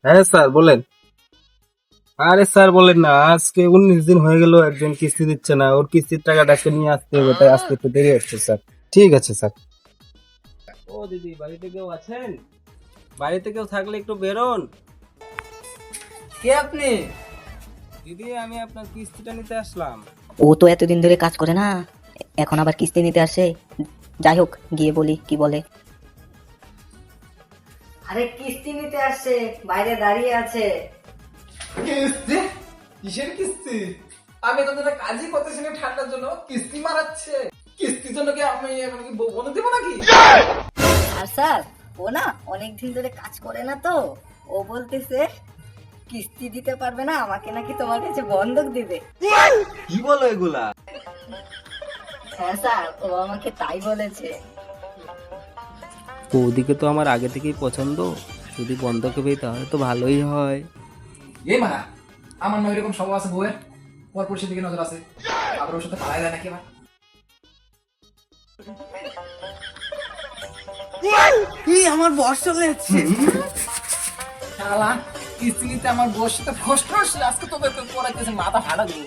হ্যাঁ স্যার বলেন। আরে স্যার বলেন না, আজকে 19 দিন হয়ে গেল, একজন কিস্তি দিচ্ছে না, ওর কিস্তির টাকাটাকে নিয়ে আসতে হবে, তাই আজকে একটু দেরি হচ্ছে স্যার। ঠিক আছে স্যার। ও দিদি, বাড়িতে কেউ আছেন? বাড়িতে কেউ থাকলে একটু বেরোন। কে আপনি? দিদি, আমি আপনার কিস্তিটা নিতে আসলাম। ও তো এতদিন ধরে কাজ করে না, এখন আবার কিস্তি নিতে আসে। যাই হোক, গিয়ে বলি কি বলে। আরে কিস্তি নিতে আসছে, বাইরে দাঁড়িয়ে আছে। কিস্তি? কিসের কিস্তি? আমি তো তোদের কাজই করতেছি না, ঠান্ডার জন্য কিস্তি মারাচ্ছে। কিস্তির জন্য কি আমি এখন কি বলে দেবো নাকি? আর স্যার, ও না অনেকদিন ধরে কাজ করে না তো, ও বলতেছে কিস্তি দিতে পারবে না, আমাকে নাকি তোমার কাছে বন্ধক দিবে। কি বলো এগুলা? হ্যাঁ স্যার, ও আমাকে তাই বলেছে। ওদিকে তো আমার আগে থেকেই পছন্দ, যদি বন্ধকে পেই তাহলে তো ভালোই হয়। এই মারা, আমার না এরকম স্বভাব আছে বউয়ের, পর পুরুষের দিকে নজর আছে, আবার ওর সাথে পালাই যায় নাকি আবার? আমার বস চলে যাচ্ছে। শালা, কিস্তি নিতে আমার বউর সাথে ফসফস, আজকে তোদের পড়াইতেছে, মাথা ফাটা দেবো।